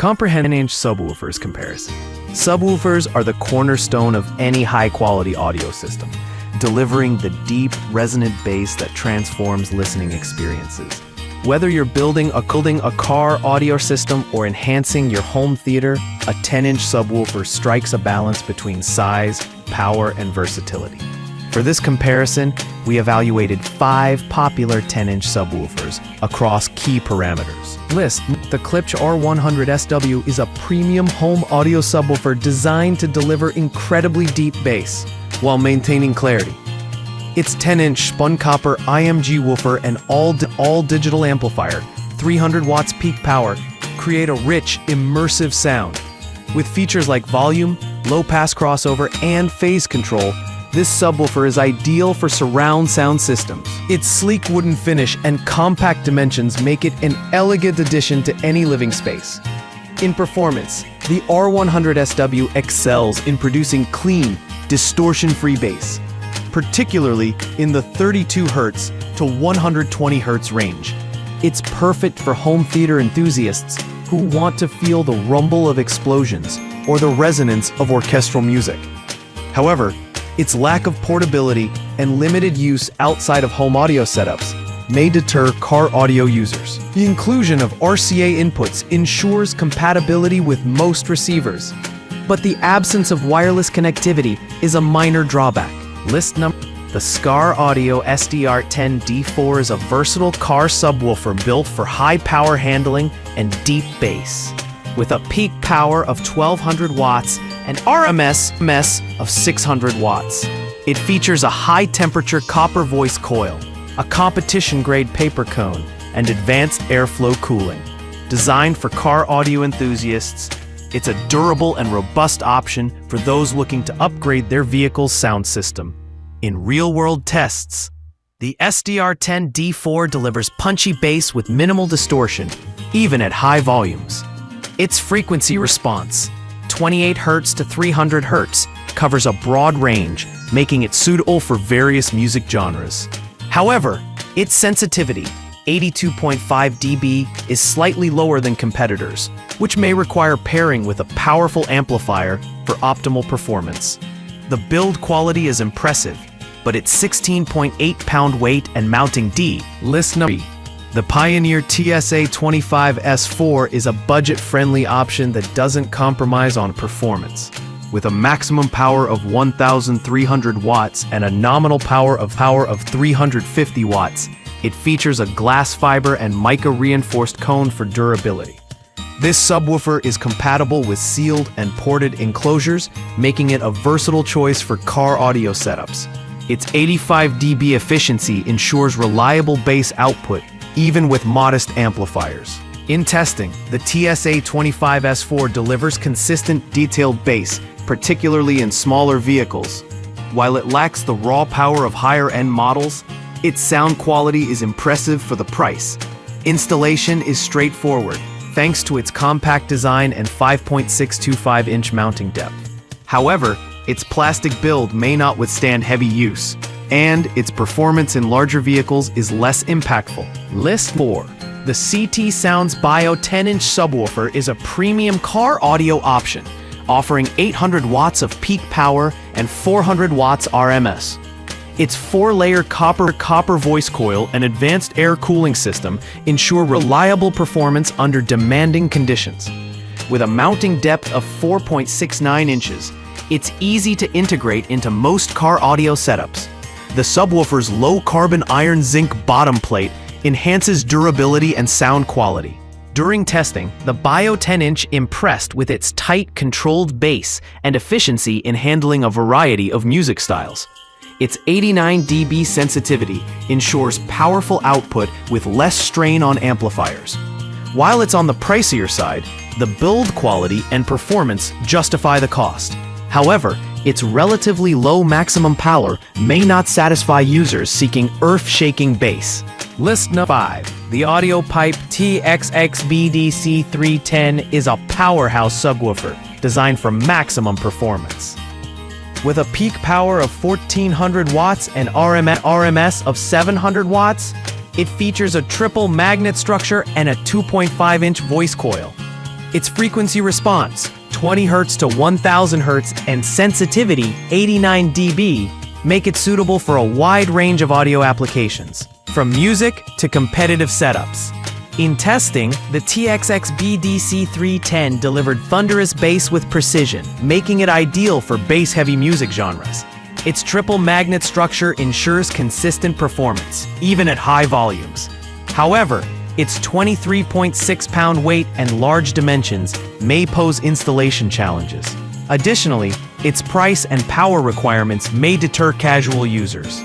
Comprehensive subwoofers comparison. Subwoofers are the cornerstone of any high-quality audio system, delivering the deep, resonant bass that transforms listening experiences. Whether you're building a car audio system or enhancing your home theater, a 10-inch subwoofer strikes a balance between size, power, and versatility. For this comparison, we evaluated 5 popular 10-inch subwoofers across key parameters. The Klitchch R100SW is a premium home audio subwoofer designed to deliver incredibly deep bass while maintaining clarity. Its 10-inch spun copper IMG woofer and all-digital amplifier, 300 watts peak power, create a rich, immersive sound. With features like volume, low-pass crossover, and phase control, this subwoofer is ideal for surround sound systems. Its sleek wooden finish and compact dimensions make it an elegant addition to any living space. In performance, the R100SW excels in producing clean, distortion-free bass, particularly in the 32 Hz to 120 Hz range. It's perfect for home theater enthusiasts who want to feel the rumble of explosions or the resonance of orchestral music. However, its lack of portability and limited use outside of home audio setups may deter car audio users. The inclusion of RCA inputs ensures compatibility with most receivers, but the absence of wireless connectivity is a minor drawback. The Scar Audio SDR10D4 is a versatile car subwoofer built for high power handling and deep bass. With a peak power of 1200 watts and RMS of 600 watts. It features a high-temperature copper voice coil, a competition-grade paper cone, and advanced airflow cooling. Designed for car audio enthusiasts, it's a durable and robust option for those looking to upgrade their vehicle's sound system. In real-world tests, the SDR10D4 delivers punchy bass with minimal distortion, even at high volumes. Its frequency response, 28 Hz to 300 Hz, covers a broad range, making it suitable for various music genres. However, its sensitivity, 82.5 dB, is slightly lower than competitors, which may require pairing with a powerful amplifier for optimal performance. The build quality is impressive, but its 16.8-pound weight and mounting The Pioneer TSA25S4 is a budget-friendly option that doesn't compromise on performance. With a maximum power of 1,300 watts and a nominal power of 350 watts, it features a glass fiber and mica-reinforced cone for durability. This subwoofer is compatible with sealed and ported enclosures, making it a versatile choice for car audio setups. Its 85 dB efficiency ensures reliable bass output, even with modest amplifiers. In testing, the TSA25S4 delivers consistent, detailed bass, particularly in smaller vehicles. While it lacks the raw power of higher-end models, its sound quality is impressive for the price. Installation is straightforward, thanks to its compact design and 5.625-inch mounting depth. However, its plastic build may not withstand heavy use, and its performance in larger vehicles is less impactful. List 4. The CT Sounds Bio10in subwoofer is a premium car audio option, offering 800 watts of peak power and 400 watts RMS. Its 4-layer copper voice coil and advanced air cooling system ensure reliable performance under demanding conditions. With a mounting depth of 4.69 inches, it's easy to integrate into most car audio setups. The subwoofer's low-carbon iron zinc bottom plate enhances durability and sound quality. During testing, the Bio10in impressed with its tight, controlled bass and efficiency in handling a variety of music styles. Its 89 dB sensitivity ensures powerful output with less strain on amplifiers. While it's on the pricier side, the build quality and performance justify the cost. However, its relatively low maximum power may not satisfy users seeking earth-shaking bass. List 5. The AudioPipe TXX-BDC310 is a powerhouse subwoofer designed for maximum performance. With a peak power of 1,400 watts and RMS of 700 watts, it features a triple magnet structure and a 2.5-inch voice coil. Its frequency response, 20 Hz to 1000 Hz, and sensitivity, 89 dB, make it suitable for a wide range of audio applications, from music to competitive setups. In testing, the TXX-BDC310 delivered thunderous bass with precision, making it ideal for bass-heavy music genres. Its triple magnet structure ensures consistent performance, even at high volumes. However, its 23.6-pound weight and large dimensions may pose installation challenges. Additionally, its price and power requirements may deter casual users.